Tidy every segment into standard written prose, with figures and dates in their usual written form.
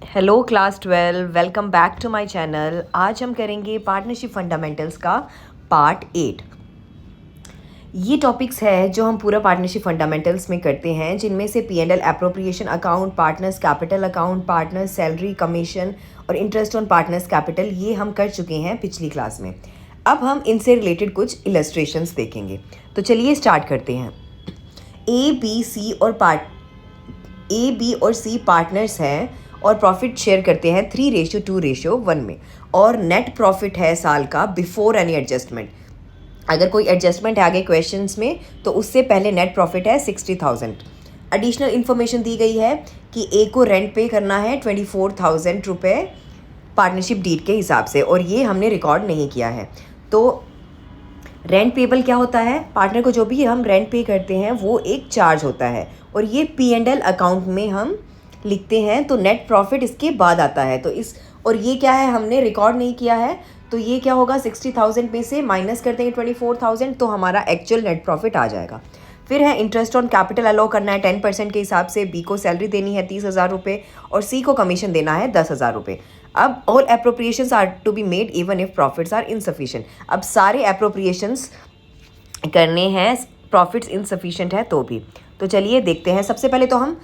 Hello class 12, welcome back to my channel. आज हम करेंगे पार्टनरशिप फंडामेंटल्स का पार्ट 8। ये टॉपिक्स है जो हम पूरा पार्टनरशिप फंडामेंटल्स में करते हैं, जिनमें से P&L appropriation account, partners capital account, partners salary, commission और इंटरेस्ट ऑन पार्टनर्स कैपिटल, ये हम कर चुके हैं पिछली क्लास में। अब हम इनसे रिलेटेड कुछ इलस्ट्रेशंस देखेंगे। तो चलिए स्टार्ट करते हैं। ए बी और सी पार्टनर्स हैं और प्रॉफिट शेयर करते हैं 3:2:1 में, और नेट प्रॉफिट है साल का बिफोर एनी एडजस्टमेंट। अगर कोई एडजस्टमेंट है आगे क्वेश्चंस में तो उससे पहले नेट प्रॉफिट है 60,000। एडिशनल इन्फॉर्मेशन दी गई है कि ए को रेंट पे करना है 24,000 रुपये पार्टनरशिप डीड के हिसाब से, और ये हमने रिकॉर्ड नहीं किया है। तो रेंट पेबल क्या होता है? पार्टनर को जो भी हम रेंट पे करते हैं वो एक चार्ज होता है, और ये P&L अकाउंट में हम लिखते हैं, तो नेट प्रॉफिट इसके बाद आता है। तो और ये क्या है, हमने रिकॉर्ड नहीं किया है, तो ये क्या होगा, 60,000 में से माइनस कर देंगे 24,000, तो हमारा एक्चुअल नेट प्रॉफिट आ जाएगा। फिर है इंटरेस्ट ऑन कैपिटल अलाउ करना है 10% के हिसाब से। बी को सैलरी देनी है 30,000 रुपये और सी को कमीशन देना है 10,000 रुपये। अब all appropriations are to be made even if profits are insufficient. अब सारे एप्रोप्रिएशंस करने हैं, प्रॉफिट्स इनसफिशिएंट है तो भी। तो चलिए देखते हैं। सबसे पहले तो हम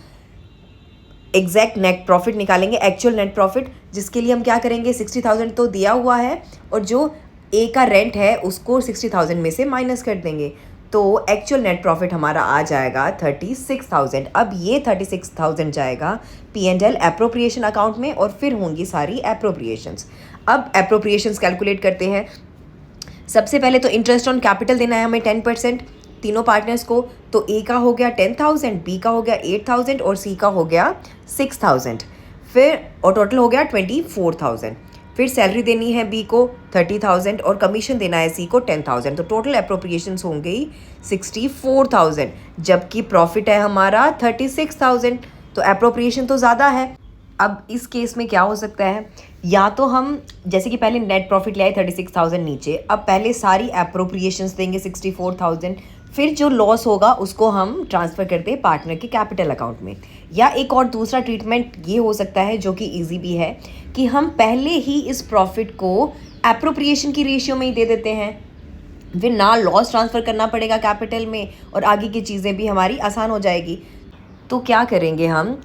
एग्जैक्ट नेट प्रॉफिट निकालेंगे, एक्चुअल नेट प्रॉफिट, जिसके लिए हम क्या करेंगे, 60,000 तो दिया हुआ है और जो ए का रेंट है उसको 60,000 में से माइनस कर देंगे, तो एक्चुअल नेट प्रॉफिट हमारा आ जाएगा 36,000। अब ये 36,000 जाएगा P&L एप्रोप्रिएशन अकाउंट में, और फिर होंगी सारी एप्रोप्रिएशंस। अब एप्रोप्रिएशंस कैलकुलेट करते हैं। सबसे पहले तो इंटरेस्ट ऑन कैपिटल देना है हमें 10% तीनों पार्टनर्स को। तो ए का हो गया 10,000, बी का हो गया 8,000 और सी का हो गया 6,000, फिर और टोटल हो गया 24,000। फिर सैलरी देनी है बी को 30,000 और कमीशन देना है सी को 10,000, तो टोटल अप्रोप्रिएशंस होंगी 64,000, जबकि प्रॉफिट है हमारा 36,000। तो अप्रोप्रिएशन तो ज़्यादा है। अब इस केस में क्या हो सकता है, या तो हम जैसे कि पहले नेट प्रॉफिट ले आए 36,000 नीचे, अब पहले सारी एप्रोप्रिएशंस देंगे 64,000, फिर जो लॉस होगा उसको हम ट्रांसफ़र करते हैं पार्टनर के कैपिटल अकाउंट में। या एक और दूसरा ट्रीटमेंट ये हो सकता है, जो कि इजी भी है, कि हम पहले ही इस प्रॉफिट को एप्रोप्रिएशन की रेशियो में ही दे देते हैं, फिर ना लॉस ट्रांसफ़र करना पड़ेगा कैपिटल में, और आगे की चीज़ें भी हमारी आसान हो जाएगी। तो क्या करेंगे, हम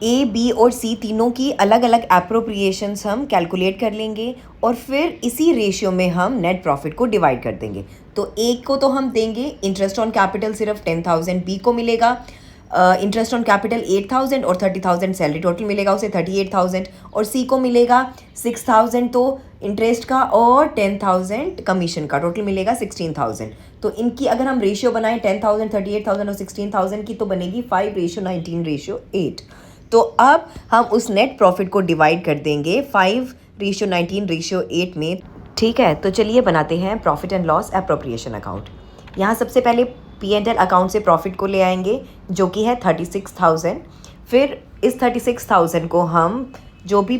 ए बी और सी तीनों की अलग अलग एप्रोप्रिएशंस हम कैलकुलेट कर लेंगे, और फिर इसी रेशियो में हम नेट प्रॉफिट को डिवाइड कर देंगे। तो ए को तो हम देंगे इंटरेस्ट ऑन कैपिटल सिर्फ 10,000, बी को मिलेगा इंटरेस्ट ऑन कैपिटल 8,000 और 30,000 सैलरी, टोटल मिलेगा उसे 38,000, और सी को मिलेगा 6,000 तो इंटरेस्ट का और 10,000 कमीशन का, टोटल मिलेगा 16,000। तो इनकी अगर हम रेशियो बनाएं 10,000, 38,000 और 16,000 की, तो बनेगी 5:19:8। तो अब हम उस नेट प्रॉफिट को डिवाइड कर देंगे 5:19:8 में। ठीक है, तो चलिए बनाते हैं profit and loss appropriation account. यहाँ सबसे पहले P&L अकाउंट से प्रॉफिट को ले आएंगे, जो कि है 36,000। फिर इस 36,000 को हम जो भी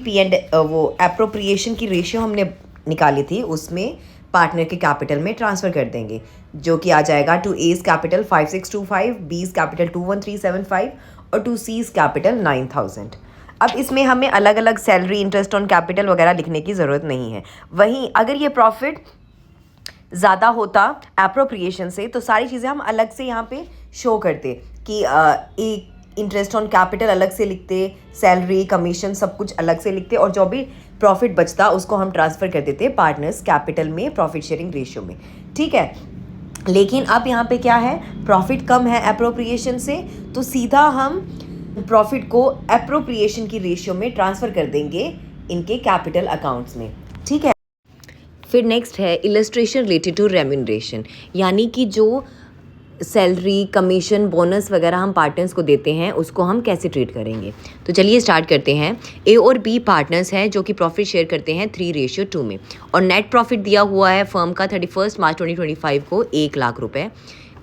वो एप्रोप्रिएशन की रेशियो हमने निकाली थी उसमें पार्टनर के कैपिटल में ट्रांसफ़र कर देंगे, जो कि आ जाएगा टू एज कैपिटल 5,625, बीज कैपिटल 21,375 और टू सीज कैपिटल 9,000। अब इसमें हमें अलग अलग सैलरी, इंटरेस्ट ऑन कैपिटल वगैरह लिखने की ज़रूरत नहीं है। वहीं अगर ये प्रॉफिट ज़्यादा होता एप्रोप्रिएशन से, तो सारी चीज़ें हम अलग से यहाँ पे शो करते कि एक इंटरेस्ट ऑन कैपिटल अलग से लिखते, सैलरी, कमीशन सब कुछ अलग से लिखते, और जो भी प्रॉफिट बचता उसको हम ट्रांसफ़र कर देते पार्टनर्स कैपिटल में प्रॉफिट शेयरिंग रेशियो में। ठीक है, लेकिन अब यहाँ पे क्या है, प्रॉफिट कम है एप्रोप्रिएशन से, तो सीधा हम प्रॉफिट को एप्रोप्रिएशन की रेशियो में ट्रांसफ़र कर देंगे इनके कैपिटल अकाउंट्स में। ठीक है, फिर नेक्स्ट है इलस्ट्रेशन रिलेटेड टू रेम्यूनरेशन, यानी कि जो सैलरी, कमीशन, बोनस वगैरह हम पार्टनर्स को देते हैं उसको हम कैसे ट्रीट करेंगे। तो चलिए स्टार्ट करते हैं। ए और बी पार्टनर्स हैं जो कि प्रॉफिट शेयर करते हैं 3:2 में, और नेट प्रॉफिट दिया हुआ है फर्म का 31 मार्च 2025 को 1 लाख रुपए,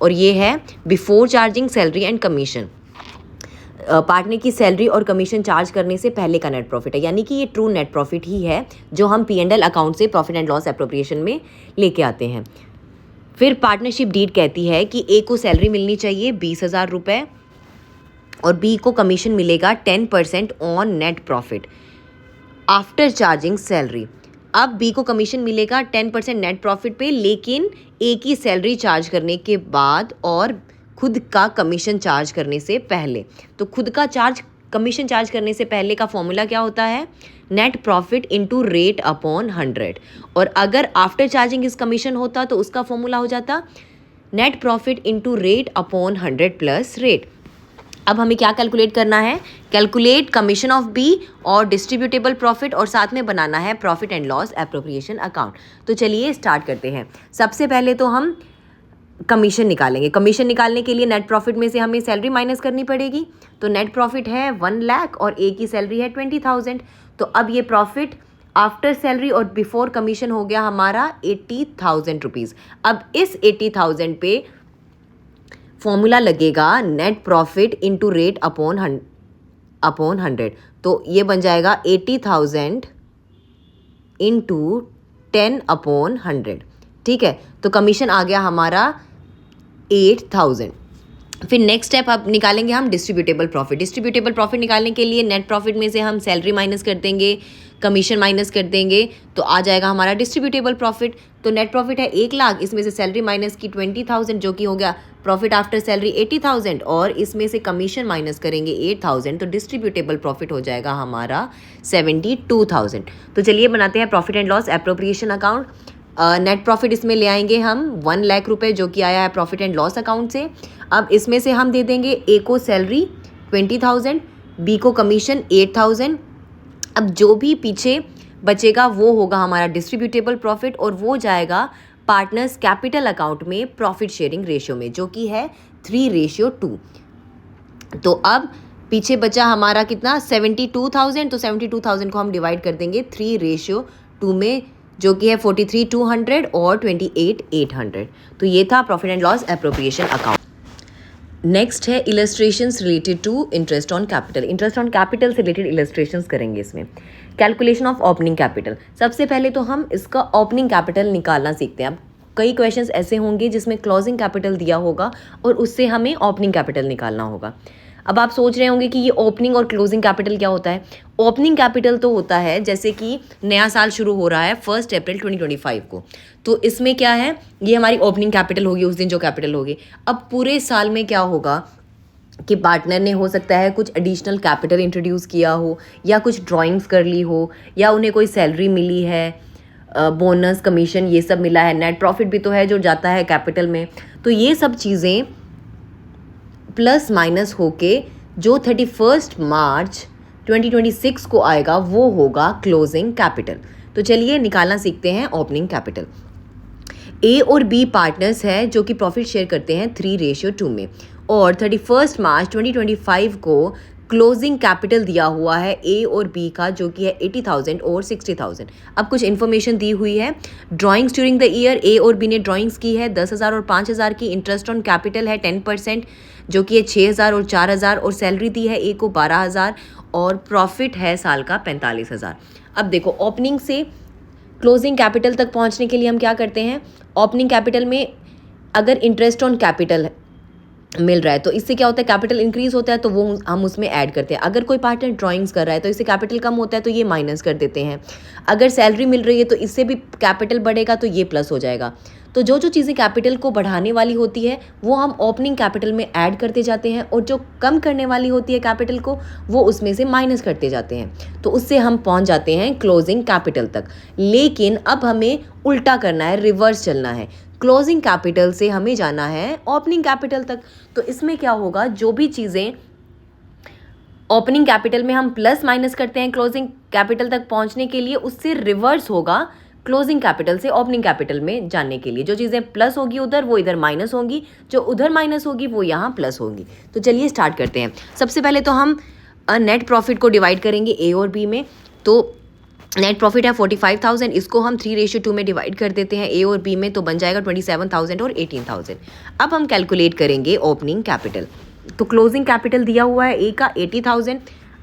और ये है before charging salary and commission. Partner की सैलरी और कमीशन चार्ज करने से पहले का नेट प्रॉफिट है, यानी कि ये ट्रू नेट प्रॉफिट ही है जो हम P&L अकाउंट से प्रॉफिट एंड लॉस एप्रोप्रिएशन में लेके आते हैं। फिर पार्टनरशिप डीड कहती है कि ए को सैलरी मिलनी चाहिए 20,000 रुपये और बी को कमीशन मिलेगा 10% on net profit after charging salary. अब बी को कमीशन मिलेगा 10% नेट प्रॉफिट पे, लेकिन ए की सैलरी चार्ज करने के बाद और खुद का कमीशन चार्ज करने से पहले। तो खुद का कमीशन चार्ज करने से पहले का फॉर्मूला क्या होता है? Net profit into rate upon 100। और अगर आफ्टर चार्जिंग इस कमीशन होता तो उसका फॉर्मूला हो जाता net profit into rate upon 100 plus rate. अब हमें क्या कैलकुलेट करना है? कैलकुलेट कमीशन ऑफ बी और डिस्ट्रीब्यूटेबल प्रॉफिट, और साथ में बनाना है profit and loss appropriation account. तो चलिए स्टार्ट करते हैं। सबसे पहले तो हम कमीशन निकालेंगे। कमीशन निकालने के लिए नेट प्रॉफिट में से हमें सैलरी माइनस करनी पड़ेगी। तो नेट प्रॉफिट है 1 लाख और ए की सैलरी है 20,000। तो अब ये प्रॉफिट आफ्टर सैलरी और बिफोर कमीशन हो गया हमारा 80,000 रुपीज़। अब इस 80,000 पे फॉर्मूला लगेगा net profit into rate upon 100। तो ये बन जाएगा 80,000 इंटू 10 अपॉन 100। ठीक है, तो कमीशन आ गया हमारा 8,000। फिर नेक्स्ट स्टेप अब निकालेंगे हम डिस्ट्रीब्यूटेबल प्रॉफिट। डिस्ट्रीब्यूटेबल प्रॉफिट निकालने के लिए नेट प्रॉफिट में से हम सैलरी माइनस कर देंगे, कमीशन माइनस कर देंगे, तो आ जाएगा हमारा डिस्ट्रीब्यूटेबल प्रॉफिट। तो नेट प्रॉफिट है 1 लाख, इसमें से सैलरी माइनस की 20,000 जो कि हो गया प्रॉफिट आफ्टर सैलरी 80,000, और इसमें से कमीशन माइनस करेंगे 8,000, तो डिस्ट्रीब्यूटेबल प्रॉफिट हो जाएगा हमारा 72,000। तो चलिए बनाते हैं profit and loss appropriation account. Net profit इसमें ले आएंगे हम 1 लाख रुपए जो कि आया है प्रॉफिट एंड लॉस अकाउंट से। अब इसमें से हम दे देंगे ए को सैलरी 20,000, बी को कमीशन 8,000। अब जो भी पीछे बचेगा वो होगा हमारा डिस्ट्रीब्यूटेबल प्रॉफिट, और वो जाएगा पार्टनर्स कैपिटल अकाउंट में प्रॉफिट शेयरिंग रेशियो में, जो कि है 3:2। तो अब पीछे बचा हमारा कितना? 72,000। तो 72,000 को हम डिवाइड कर देंगे 3:2 में, जो कि है 43,200 और 28,800। तो ये था profit and loss appropriation account. Next है illustrations related to interest on capital. Interest on capital से रिलेटेड इलस्ट्रेशंस करेंगे इसमें। Calculation of opening capital. सबसे पहले तो हम इसका ओपनिंग कैपिटल निकालना सीखते हैं। अब कई क्वेश्चंस ऐसे होंगे जिसमें क्लोजिंग कैपिटल दिया होगा और उससे हमें ओपनिंग कैपिटल निकालना होगा। अब आप सोच रहे होंगे कि ये ओपनिंग और क्लोजिंग कैपिटल क्या होता है। ओपनिंग कैपिटल तो होता है जैसे कि नया साल शुरू हो रहा है 1 अप्रैल 2025 को, तो इसमें क्या है, ये हमारी ओपनिंग कैपिटल होगी, उस दिन जो कैपिटल होगी। अब पूरे साल में क्या होगा कि पार्टनर ने हो सकता है कुछ एडिशनल कैपिटल इंट्रोड्यूस किया हो, या कुछ ड्राइंग्स कर ली हो, या उन्हें कोई सैलरी मिली है, बोनस कमीशन ये सब मिला है, नेट प्रॉफिट भी तो है जो जाता है कैपिटल में। तो ये सब चीज़ें प्लस माइनस होके जो 31 मार्च 2026 को आएगा वो होगा क्लोजिंग कैपिटल। तो चलिए निकालना सीखते हैं ओपनिंग कैपिटल। ए और बी पार्टनर्स हैं जो कि प्रॉफिट शेयर करते हैं 3:2 में, और 31 मार्च 2025 को क्लोजिंग कैपिटल दिया हुआ है ए और बी का, जो कि है 80,000 और 60,000। अब कुछ इन्फॉर्मेशन दी हुई है। ड्राइंग्स ड्यूरिंग द ईयर, ए और बी ने ड्राइंग्स की है 10,000 और 5,000 की। इंटरेस्ट ऑन कैपिटल है 10% जो कि है 6,000 और 4,000, और सैलरी दी है ए को 12,000, और प्रॉफिट है साल का 45,000। अब देखो ओपनिंग से क्लोजिंग कैपिटल तक पहुंचने के लिए हम क्या करते हैं, ओपनिंग कैपिटल में अगर इंटरेस्ट ऑन कैपिटल मिल रहा है तो इससे क्या होता है, कैपिटल इंक्रीज होता है, तो वो हम उसमें ऐड करते हैं। अगर कोई पार्टनर ड्राइंग्स कर रहा है तो इससे कैपिटल कम होता है, तो ये माइनस कर देते हैं। अगर सैलरी मिल रही है तो इससे भी कैपिटल बढ़ेगा, तो ये प्लस हो जाएगा। तो जो जो चीज़ें कैपिटल को बढ़ाने वाली होती है वो हम ओपनिंग कैपिटल में ऐड करते जाते हैं, और जो कम करने वाली होती है कैपिटल को वो उसमें से माइनस करते जाते हैं। तो उससे हम पहुंच जाते हैं क्लोजिंग कैपिटल तक। लेकिन अब हमें उल्टा करना है, रिवर्स चलना है। क्लोजिंग कैपिटल से हमें जाना है ओपनिंग कैपिटल तक। तो इसमें क्या होगा, जो भी चीज़ें ओपनिंग कैपिटल में हम प्लस माइनस करते हैं क्लोजिंग कैपिटल तक पहुंचने के लिए, उससे रिवर्स होगा क्लोजिंग कैपिटल से ओपनिंग कैपिटल में जाने के लिए। जो चीज़ें प्लस होगी उधर वो इधर माइनस होंगी, जो उधर माइनस होगी वो यहाँ प्लस होगी। तो चलिए स्टार्ट करते हैं। सबसे पहले तो हम नेट प्रॉफिट को डिवाइड करेंगे ए और बी में। तो नेट प्रॉफिट है 45,000, इसको हम 3:2 में डिवाइड कर देते हैं ए और बी में, तो बन जाएगा 27,000 और 18,000। अब हम कैलकुलेट करेंगे ओपनिंग कैपिटल। तो क्लोजिंग कैपिटल दिया हुआ है ए का 80,000,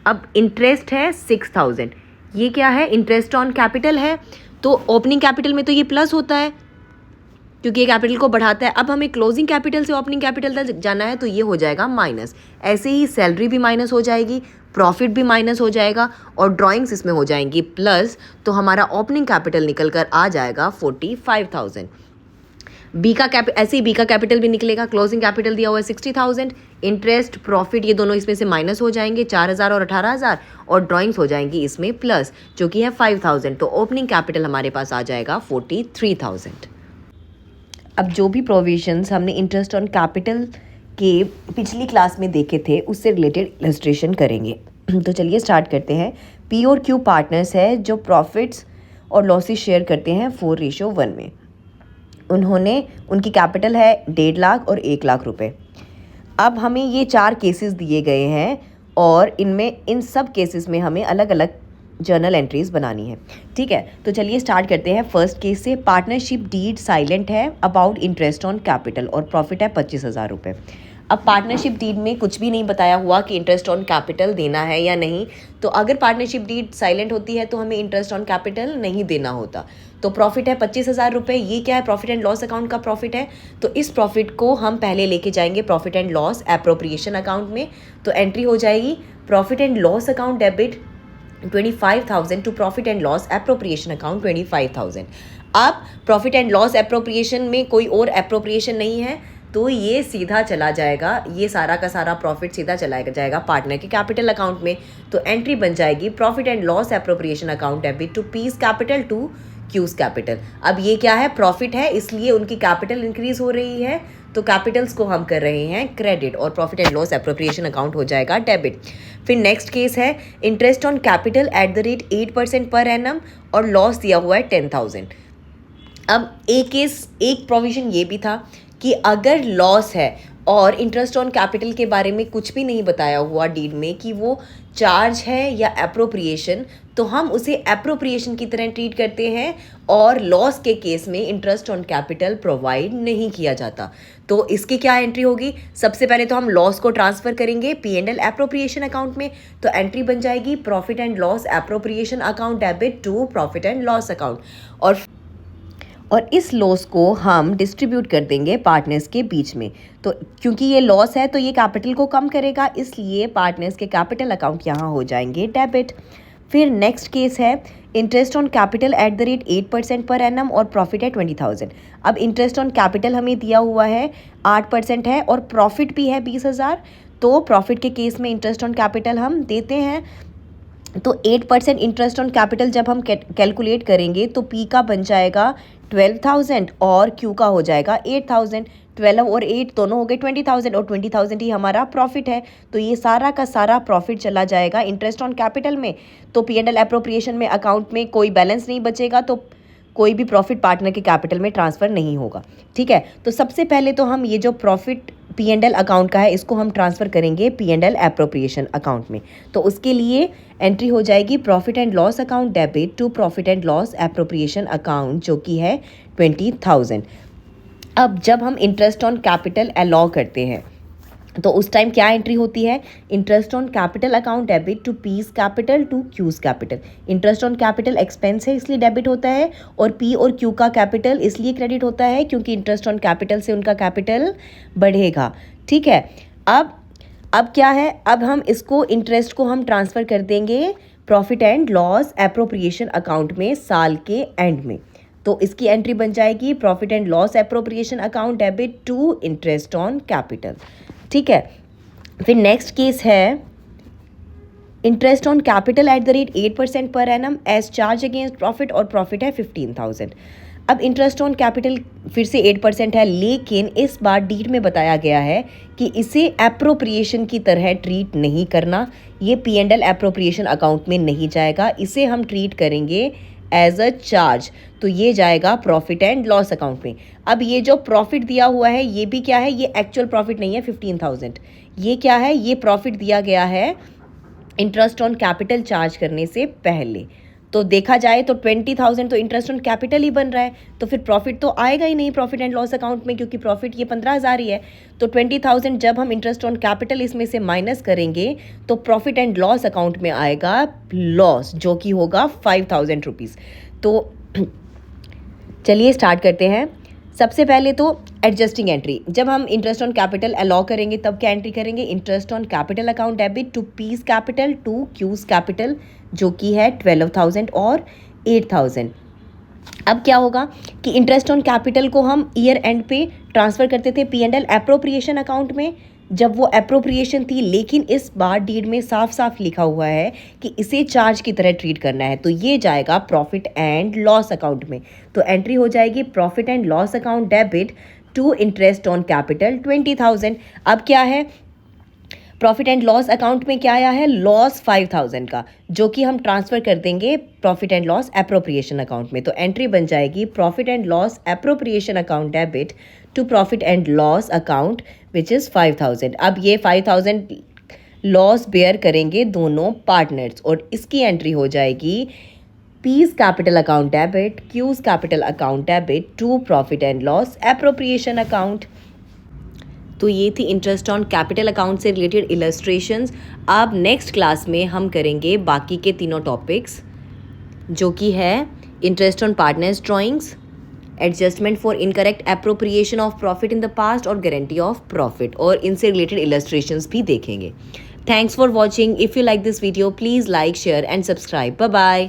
अब इंटरेस्ट है 6,000। ये क्या है, इंटरेस्ट ऑन कैपिटल है, तो ओपनिंग कैपिटल में तो ये प्लस होता है, क्योंकि ये कैपिटल को बढ़ाता है। अब हमें क्लोजिंग कैपिटल से ओपनिंग कैपिटल तक जाना है तो ये हो जाएगा माइनस। ऐसे ही सैलरी भी माइनस हो जाएगी, प्रॉफिट भी माइनस हो जाएगा और ड्राइंग्स इसमें हो जाएंगी प्लस, तो हमारा ओपनिंग कैपिटल निकल कर आ जाएगा 45,000। ऐसे ही बी का कैपिटल भी निकलेगा। क्लोजिंग कैपिटल दिया हुआ है 60,000, इंटरेस्ट प्रॉफिट ये दोनों इसमें से माइनस हो जाएंगे 4,000 और 18,000, और ड्राइंग्स हो जाएंगी इसमें प्लस, जो कि है 5,000। तो ओपनिंग कैपिटल हमारे पास आ जाएगा 43,000। अब जो भी प्रोविजंस हमने इंटरेस्ट ऑन कैपिटल के पिछली क्लास में देखे थे उससे रिलेटेड इलस्ट्रेशन करेंगे। तो चलिए स्टार्ट करते हैं। पी और क्यू पार्टनर्स है जो प्रॉफिट्स और लॉसेस शेयर करते हैं 4:1 में। उनकी कैपिटल है 1.5 लाख और 1 लाख रुपए। अब हमें ये 4 केसेस दिए गए हैं और इन सब केसेस में हमें अलग अलग जर्नल एंट्रीज बनानी है। ठीक है, तो चलिए स्टार्ट करते हैं फर्स्ट केस से। पार्टनरशिप डीड साइलेंट है अबाउट इंटरेस्ट ऑन कैपिटल और प्रॉफिट है 25,000 रुपये। अब पार्टनरशिप डीड में कुछ भी नहीं बताया हुआ कि इंटरेस्ट ऑन कैपिटल देना है या नहीं, तो अगर पार्टनरशिप डीड साइलेंट होती है तो हमें इंटरेस्ट ऑन कैपिटल नहीं देना होता। तो प्रॉफिट है 25,000 रुपये। ये क्या है? प्रॉफिट एंड लॉस अकाउंट का प्रॉफिट है। तो इस प्रॉफिट को हम पहले लेके जाएंगे profit and loss appropriation account में। तो एंट्री हो जाएगी profit and loss account debit 25,000 to profit and loss appropriation account 25,000। अब प्रॉफिट एंड लॉस एप्रोप्रिएशन में कोई और एप्रोप्रिएशन नहीं है, तो ये सीधा चला जाएगा, ये सारा का सारा प्रॉफिट सीधा चला जाएगा पार्टनर के कैपिटल अकाउंट में। तो एंट्री बन जाएगी profit and loss appropriation account debit to P's capital to Q's capital. अब ये क्या है? प्रॉफिट है, इसलिए उनकी कैपिटल इंक्रीज हो रही है, तो कैपिटल्स को हम कर रहे हैं क्रेडिट और profit and loss appropriation account हो जाएगा डेबिट। फिर नेक्स्ट केस है interest on capital at the rate 8% per annum और लॉस दिया हुआ है 10,000। अब एक प्रोविजन ये भी था कि अगर लॉस है और इंटरेस्ट ऑन कैपिटल के बारे में कुछ भी नहीं बताया हुआ डीड में कि वो चार्ज है या एप्रोप्रिएशन, तो हम उसे एप्रोप्रिएशन की तरह ट्रीट करते हैं और लॉस के केस में इंटरेस्ट ऑन कैपिटल प्रोवाइड नहीं किया जाता। तो इसकी क्या एंट्री होगी? सबसे पहले तो हम लॉस को ट्रांसफर करेंगे P&L एप्रोप्रिएशन अकाउंट में। तो एंट्री बन जाएगी profit and loss appropriation account debit to profit and loss account, और इस लॉस को हम डिस्ट्रीब्यूट कर देंगे पार्टनर्स के बीच में। तो क्योंकि ये लॉस है तो ये कैपिटल को कम करेगा, इसलिए पार्टनर्स के कैपिटल अकाउंट यहाँ हो जाएंगे डेबिट। फिर नेक्स्ट केस है interest on capital at the rate 8% per annum और प्रॉफिट है 20,000। अब इंटरेस्ट ऑन कैपिटल हमें दिया हुआ है 8% है और प्रॉफिट भी है 20,000। तो प्रॉफिट के केस में इंटरेस्ट ऑन कैपिटल हम देते हैं। तो 8% इंटरेस्ट ऑन कैपिटल जब हम कैलकुलेट करेंगे तो P का बन जाएगा 12,000 और Q का हो जाएगा 8,000। 12 और 8 दोनों हो गए 20,000 और 20,000 ही हमारा प्रॉफिट है। तो ये सारा का सारा प्रॉफिट चला जाएगा इंटरेस्ट ऑन कैपिटल में। तो P&L एप्रोप्रिएशन में अकाउंट में कोई बैलेंस नहीं बचेगा, तो कोई भी प्रॉफिट पार्टनर के कैपिटल में ट्रांसफ़र नहीं होगा। ठीक है, तो सबसे पहले तो हम ये जो प्रॉफिट P&L अकाउंट का है इसको हम ट्रांसफ़र करेंगे P&L एप्रोप्रिएशन अकाउंट में। तो उसके लिए एंट्री हो जाएगी profit and loss account debit to profit and loss appropriation account, जो कि है 20,000। अब जब हम इंटरेस्ट ऑन कैपिटल अलाउ करते हैं तो उस टाइम क्या एंट्री होती है? Interest on capital account debit to P's capital to Q's capital. Interest on capital expense है इसलिए डेबिट होता है, और पी और क्यू का कैपिटल इसलिए क्रेडिट होता है क्योंकि इंटरेस्ट ऑन कैपिटल से उनका कैपिटल बढ़ेगा। ठीक है, अब क्या है? अब हम इसको इंटरेस्ट को हम ट्रांसफ़र कर देंगे profit and loss appropriation account में साल के एंड में। तो इसकी एंट्री बन जाएगी profit and loss appropriation account debit to interest on capital. ठीक है, फिर नेक्स्ट केस है interest on capital at the rate 8% per annum as charge against profit और प्रॉफिट है 15,000। अब इंटरेस्ट ऑन कैपिटल फिर से 8% है, लेकिन इस बार डीड में बताया गया है कि इसे एप्रोप्रिएशन की तरह ट्रीट नहीं करना। ये P&L एप्रोप्रिएशन अकाउंट में नहीं जाएगा, इसे हम ट्रीट करेंगे एज अ चार्ज। तो ये जाएगा प्रॉफिट एंड लॉस अकाउंट में। अब ये जो प्रॉफिट दिया हुआ है ये भी क्या है? ये एक्चुअल प्रॉफिट नहीं है 15,000। ये क्या है? ये प्रॉफिट दिया गया है इंटरेस्ट ऑन कैपिटल चार्ज करने से पहले। तो देखा जाए तो 20,000 तो इंटरेस्ट ऑन कैपिटल ही बन रहा है, तो फिर प्रॉफिट तो आएगा ही नहीं प्रॉफिट एंड लॉस अकाउंट में, क्योंकि प्रॉफिट ये 15,000 ही है। तो 20,000 जब हम इंटरेस्ट ऑन कैपिटल इसमें से माइनस करेंगे तो प्रॉफिट एंड लॉस अकाउंट में आएगा लॉस, जो कि होगा 5,000 रुपीज़। तो चलिए स्टार्ट करते हैं। सबसे पहले तो एडजस्टिंग एंट्री, जब हम इंटरेस्ट ऑन कैपिटल अलाउ करेंगे तब क्या एंट्री करेंगे, interest on capital account debit to P's capital to Q's capital, जो कि है 12,000 और 8,000। अब क्या होगा कि इंटरेस्ट ऑन कैपिटल को हम ईयर एंड पे ट्रांसफ़र करते थे P&L एप्रोप्रिएशन अकाउंट में, जब वो एप्रोप्रिएशन थी, लेकिन इस बार डीड में साफ साफ लिखा हुआ है कि इसे चार्ज की तरह ट्रीट करना है, तो ये जाएगा प्रॉफिट एंड लॉस अकाउंट में। तो एंट्री हो जाएगी profit and loss account debit to interest on capital 20,000। अब क्या है, प्रॉफिट एंड लॉस अकाउंट में क्या आया है, लॉस 5,000 का, जो कि हम ट्रांसफ़र कर देंगे profit and loss appropriation account में। तो एंट्री बन जाएगी profit and loss appropriation account debit to profit and loss account which is 5,000। अब ये 5,000 लॉस बेयर करेंगे दोनों पार्टनर्स, और इसकी एंट्री हो जाएगी P's capital account debit Q's capital account debit to profit and loss appropriation account. तो ये थी इंटरेस्ट ऑन कैपिटल अकाउंट से रिलेटेड इलस्ट्रेशंस। अब नेक्स्ट क्लास में हम करेंगे बाकी के तीनों टॉपिक्स, जो कि है interest on partners drawings, adjustment for incorrect appropriation of profit in the past और गारंटी ऑफ प्रॉफिट, और इनसे रिलेटेड इलस्ट्रेशंस भी देखेंगे। Thanks for watching. If you like this video please like share and subscribe. Bye bye.